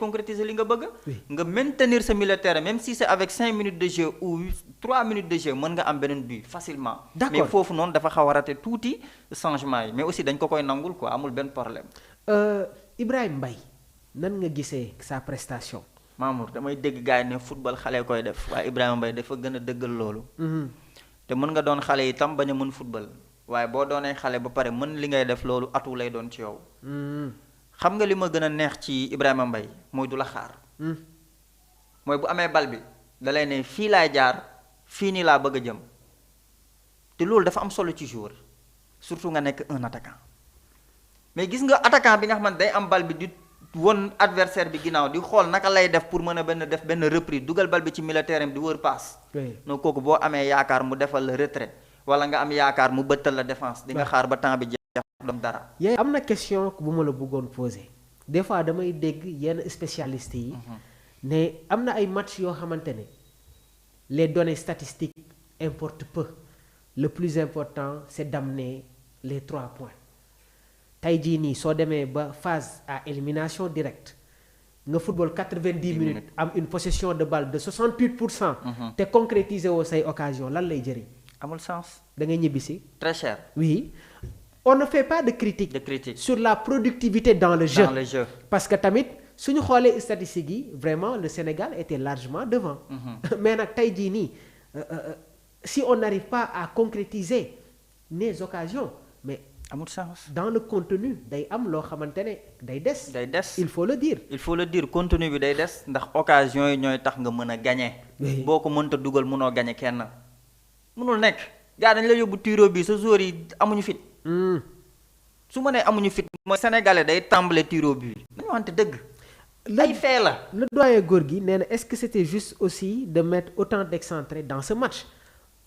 concrétiser li nga bëgg. Oui. nga maintenir sa milieu de terrain même si c'est avec 5 minutes de jeu ou 3 minutes de jeu mën nga am beneen but facilement. D'accord. mais foofu noonu dafa xaw a raté tuuti changement yi mais aussi dañ ko koy nangul quoi amul benn problème. Ibrahima Mbaye nan nga gisee sa prestation. Mamour damay dégg gars yi ne football xale koy def waaye Ibrahima Mbaye dafa gën a dëggal loolu. te mën nga doon xale itam bañ a mën football waaye boo doonee xale ba pare mën li ngay def loolu atu lay doon ci yow. xam nga li ma gën a neex ci Ibrahima Mbaye mooy du la xaar. mooy bu amee bal bi da lay ne fii laay jaar fii nii laa bëgg a jëm te loolu dafa am solo ci joueur surtout nga nekk un attaquant mais gis nga attaquant bi nga xamante day am bal bi di won adversaire bi ginnaaw di xool naka lay def pour mën a def benn reprise dugal bal bi ci milieu terrain di wër passe. non kooku boo amee yaakaar mu defal la retrait wala nga am yaakaar mu bëttal la défense. di nga xaar ba temps bi jeex doom dara. am na question bu ma la bëggoon poser des fois damay dégg yenn spécialistes yi. ne am na ay match yoo xamante ne les données statistiques importent peu le plus important c'est d'amener les 3 points tey jii nii soo demee ba phase à élimination directe nga football 90 minutes am une possession de balle de 68%. te concrétiser woo say occasion lan lay jëriñ. amul sens. da ngay ñibbisi. très cher. oui on ne fait pas de critique. sur la productivité dans le jeu. parce que tamit. suñu xoolee statistiques yi vraiment le Sénégal était largement devant. mais nag tey jii nii si on n'arrive pas à concrétiser les occasions mais amul sens. dans le contenu day am loo xamante ne day des. il faut le dire. contenu bi day des ndax occasion yi ñooy tax nga mën a gagner. boo ko mënta dugal mënoo gagner kenn. mënul nekk gars dañ la yóbbu tiro bi sa joueur yi amuñu fit. su ma nee amuñu fit mooy sénégalais day tàmbale tiro bi dañu wante dëgg. ay fee la. le doyen Gorgui nee na est-ce que c'était juste aussi de mettre autant d'excentrés dans ce match.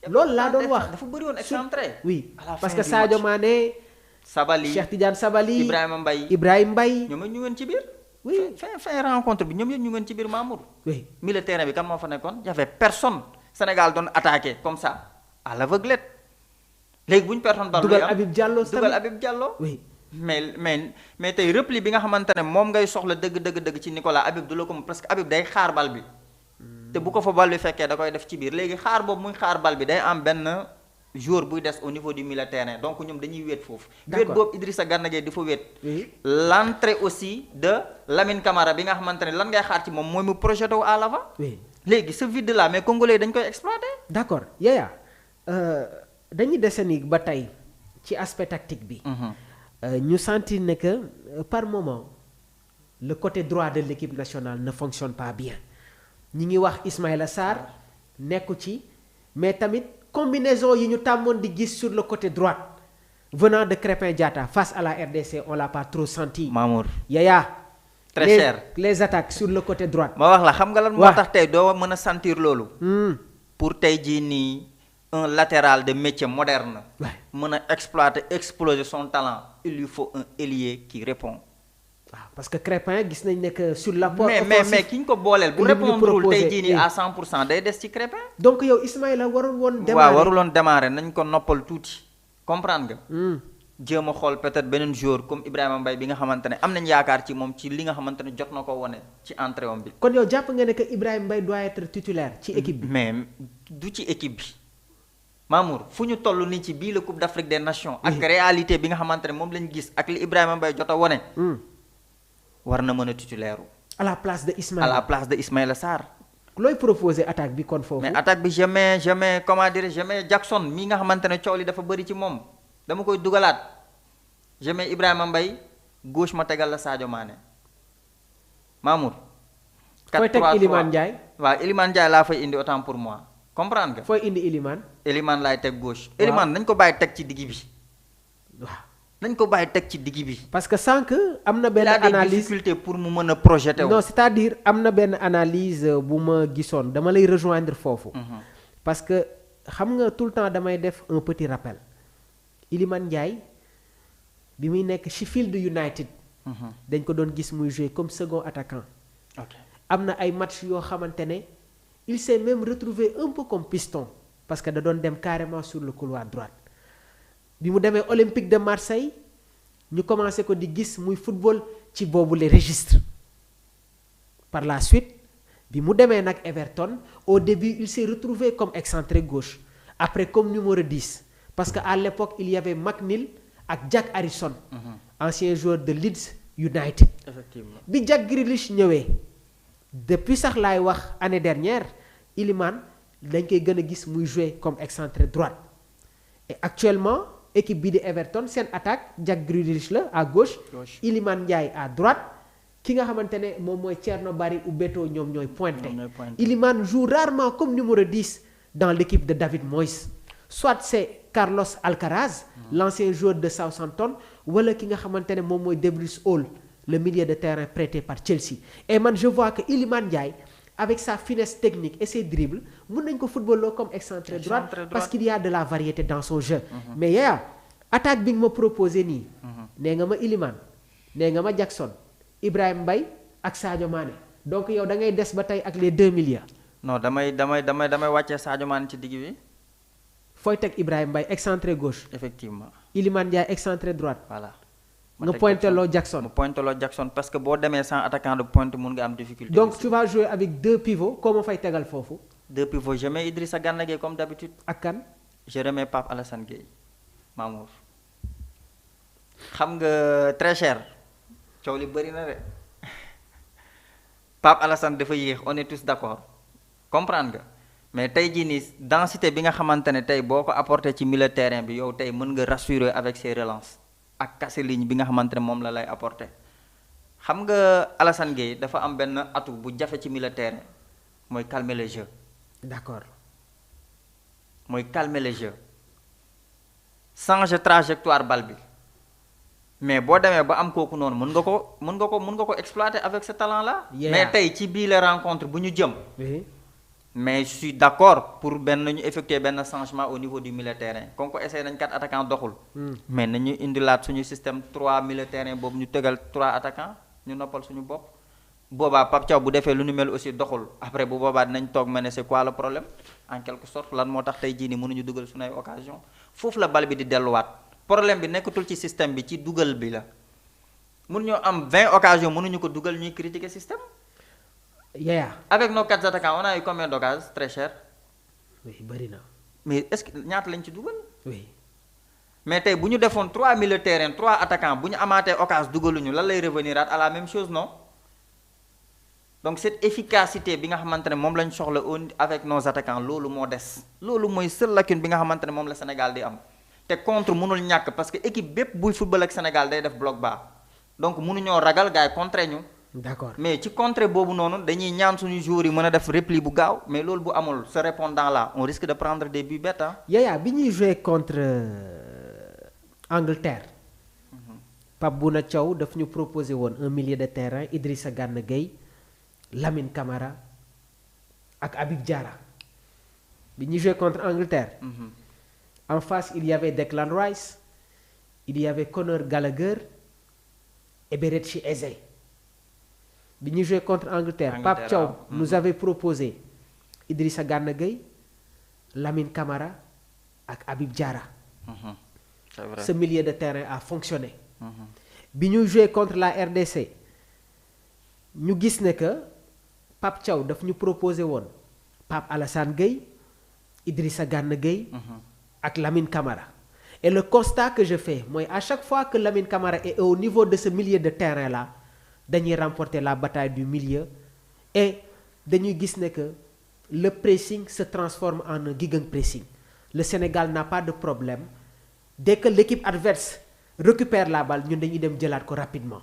loolu laa doon wax dafa bëri woon excentré. oui parce que Sadio Mané. Sabali Cheikh Tidiane Sabali. Ibrahima Mbaye. ñoom ñu ngeen ci biir. oui fin rencontre bi ñoom ñu ngeen ci biir Mamour. oui milieu terrain bi kan moo fa nekkoon y avait personne. Sénégal doon attaqué comme ça à l'aveuglette. léegi bu ñu pertoon bal dugal Habib Diallo oui. mais tey repli bi nga xamante ne moom ngay soxla dëgg ci Nicolas Habib du la ko parce que Habib day xaar bal bi. te bu ko fa bal bi fekkee da koy def ci biir léegi xaar boobu muy xaar bal bi day am benn joueur buy des au niveau du milieu terrain donc ñoom dañuy wéet foofu. wéet boobu Idrissa Gana Gueye di fa wéet. l'entrée aussi de Lamine Camara bi nga xamante ne lan ngay xaar ci moom mooy mu projeté wu à l'avant. léegi ce vide là mais congolais dañ koy exploiter. d'accord Yaya dañuy desandi ba tey ci aspect tactique bi. ñu sentir ne que par moment le côté droit de l'équipe nationale ne fonctionne pas bien ñi ngi wax Ismaïla Sarr nekku ci mais tamit combinaison yi ñu tàmmoon di gis sur le côté droit venant de Crépin Diatta face à la RDC on l'a pas trop senti. Mamour Yaya très cher les attaques sur le côté droit. ma wax la xam nga lan moo tax tey doo mën a sentir loolu. pour tey jii nii un latéral de métier moderne. mën a exploser son talent. il lui faut un ailier qui répond. parce que Crépin gis nañ ne que sur l'apport offensif mais ki ñu ko booleel bu répondrul tey jii nii à 100% day des ci Crépin. donc yow Ismaïla warul woon démarrer waaw warul woon démarrer nañ ko noppal tuuti comprendre nga. jéem a xool peut-être beneen joueur comme Ibrahima Mbaye bi nga xamante ne am nañ yaakaar ci moom ci li nga xamante ne jot na ko wone ci entrée am bi. kon yow jàpp nga ne que Ibrahima Mbaye doit être titulaire ci équipe bi. mais du ci équipe bi. Mamour fu ñu toll nii ci bii la Coupe d'Afrique des Nations. ak réalité bi nga xamante ne moom lañ gis ak li Ibrahima Mbaye jot a wone. war na mën a titulaire. à la place de Ismaïla Sarr. looy proposer attaque bi kon foofu. mais attaque bi je mets comment dire je mets Jackson mi nga xamante ne coow li dafa bëri ci moom dama koy dugalaat je mets Ibrahima Mbaye gauche ma tegal la Sadio Mané Mamour. 4-3-3 fooy teg Iliman Ndiaye. waaw Iliman Ndiaye laa fay indi autant pour moi comprendre nga. fooy indi Iliman. Iliman laay teg gauche. waaw Iliman nañ ko bàyyi teg ci digg bi. waaw. nañ ko bàyyi teg ci digg bi. parce que sànq am na benn analyse il a des difficultés pour mu mën a projeter wu. non c'est-à-dire am na benn analyse bu ma gisoon dama lay rejoindre foofu. parce que xam nga tout le temps damay def un petit rappel. Iliman Ndiaye bi muy nekk Sheffield United. dañ ko doon gis muy jouer comme second attaquant. ok am na ay match yoo xamante ne il s'est même retrouvé un peu comme piston parce que da doon dem carrément sur le couloir droit. bi mu demee Olympique de Marseille ñu commencé ko di gis muy football ci boobu les registres par la suite bi mu demee nag Everton au début il s'est retrouvé comme excentré gauche après comme numéro 10 parce que à l'époque il y avait McNeil ak Jack Harrison ancien joueur de Leeds United. Effectivement. bi Jack Grealish ñëwee depuis sax laay wax année dernière Iliman dañ koy gën a gis muy jouer comme excentré droite et actuellement équipe bi di Everton seen attaque Jack Grealish la à gauche. Iliman Ndiaye à droite. ki nga xamante ne moom mooy Thierno Barry ou Beto ñoom ñooy pointé. Iliman joue rarement comme numéro 10 dans l'équipe de David Moyes soit c'est Carlos Alcaraz l'ancien joueur de Southampton wala ki nga xamante ne moom mooy Debris Hall le milieu de terrain prêté par Chelsea et man je vois que Iliman Ndiaye avec sa finesse technique et ses dribbles mën nañ ko footballoo comme excentré droite parce qu'il y a de la variété dans son jeu mais yaa attaque bi nga ma proposé nii nee nga ma Iliman nee nga ma Jackson Ibrahima Mbaye ak Sadio Mané donc yow da ngay des ba tey ak les 2 milliards. non damay wàccee Sadio Mané ci digg bi. fooy teg Ibrahima Mbaye excentré gauche. effectivement. Iliman Ndiaye excentré droite. voilà. nga pointeloo Jackson. mu pointeloo Jackson parce que boo demee sans attaquant de pointe mun nga am difficulté. donc tu vas jouer avec 2 pivots koo ma fay tegal foofu. 2 pivots je mets Idrissa Gana Gueye comme d'habitude. ak kan. je remets Pape Alassane Gueye Mamour. xam nga très cher. coow li bëri na de Pape Alassane dafa yéex on est tous d'accord comprendre nga mais tey jii nii densité bi nga xamante ne tey boo ko apporté ci milieu terrain bi yow tey mën nga rassurer avec ses relances ak casser ligne bi nga xamante ne moom la lay apporter xam nga Alassane Gueye dafa am benn atout bu jafe ci milieu terrain mooy calmer le jeu. d'accord. mooy calmer le jeu changer trajectoire bal bi. mais boo demee ba am kooku noonu mën nga ko exploiter avec ce talent là. mais tey ci bii la rencontre bu ñu jëm. mais je suis d'accord pour ñu effectuer benn changement au niveau du milieu terrain kon ko essayé nañ 4 attaquants doxul. mais nañu indilaat suñu système 3 milieu terrain boobu ñu tegal 3 attaquants ñu noppal suñu bopp. boobaa Pape Thiaw bu defee lu nu mel aussi doxul après bu boobaa dinañ toog ma ne c'est quoi le problème en quelque sorte lan moo tax tey jii nii mënuñu dugal suñu ay occasion foofu la bal bi di delluwaat. problème bi nekkatul ci système bi ci dugal bi la mun ñoo am 20 occasions mënuñu ko dugal ñuy critiquer système. avec nos 4 attaquants on a eu combien d'occasions très cher. oui bëri na. mais est-ce que ñaata lañ ci dugal. oui. mais tey bu ñu defoon 3 milieu terrain 3 attaquants bu ñu amaatee occasion dugaluñu lan lay revenir à la même chose non donc cette efficacité bi nga xamante ne moom lañ soxla avec nos attaquants loolu moo des. loolu mooy seule lacune bi nga xamante ne moom la Sénégal di am. te contre mënul ñàkk parce que équipe bépp buy football ak Sénégal day def bloc bas donc mënuñoo ragal gars yi contrer ñu. d'accord mais ci contrer boobu noonu dañuy ñaan suñu joueurs yi mën a def repli bu gaaw mais loolu bu amul ce répondant là on risque de prendre des buts bêtes ah. Yaya bi ñuy jouer contre Angleterre. Pape Bouna Thiaw daf ñu proposé woon un milieu de terrain Idrissa Gana Gueye Lamine Camara ak Habib Diarra bi ñuy jouer contre Angleterre. En face, il y avait Declan Rice, il y avait Conor Gallagher et Berechi Eze. Bi ñu joué contre Angleterre, Pape Thiaw nous avait proposé Idrissa Gana Gueye, Lamine Camara ak Habib Diarra. C'est vrai. Ce milieu de terrain a fonctionné. Bi ñu joué contre la RDC ñu gis ne que Pape Thiaw daf ñu proposé woon Pape Alassane Gueye, Idrissa Gana Gueye. ak Lamine Camara et le constat que je fais mooy à chaque fois que Lamine Camara est au niveau de ce milieu de terrain là dañuy remporter la bataille du milieu et dañuy gis ne que le pressing se transforme en un gegenpressing. Le Sénégal n'a pas de problème dès que l'équipe adverse récupère la balle ñun dañuy dem jëlaat ko rapidement.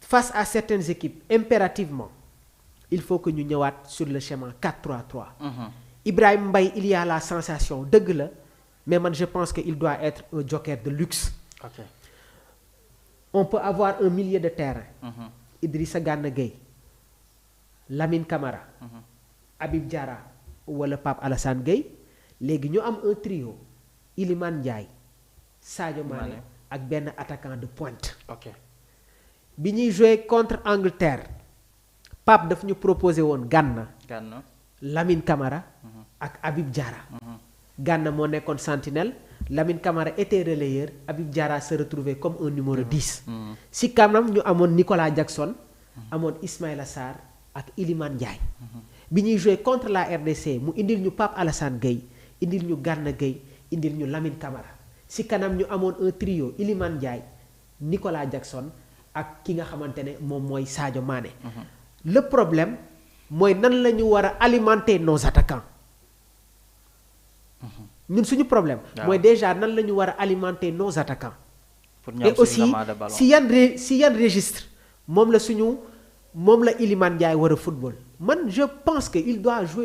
Face à certaines équipes impérativement il faut que ñu ñëwaat sur le schéma 4-3-3. Ibrahima Mbaye il y a la sensation dëgg la mais man je pense que il doit être un joker de luxe. Okay. On peut avoir un milieu de terrain. Idrissa Gana Gueye, Lamine Camara, Habib Diarra wala Pape Alassane Gueye léegi ñu am un trio Iliman Ndiaye, Sadio Mané ak benn attaquant de pointe. Bi ñuy jouer contre Angleterre Pape daf ñu proposé woon Gana. Lamine Camara ak Habib Diarra. Gana moo nekkoon sentinelle Lamine Camara était relayeur Habib Diarra se retrouvait comme un numéro 10. Si kanam ñu amoon Nicolas Jackson amoon Ismaïla Sarr ak Iliman Ndiaye. bi ñuy jouer contre la RDC mu indil ñu Pape Alassane Gueye indil ñu Gana Gueye indil ñu Lamine Camara si kanam ñu amoon un trio Iliman Ndiaye Nicolas Jackson ak ki nga xamante ne moom mooy Sadio Mané. Le problème mooy nan la ñu war a alimenter nos attaquants. ñun suñu problème. mooy déjà nan la ñu war a alimenter nos attaquants. et aussi si yan registre moom la Iliman Ndiaye war a football man je pense que il doit jouer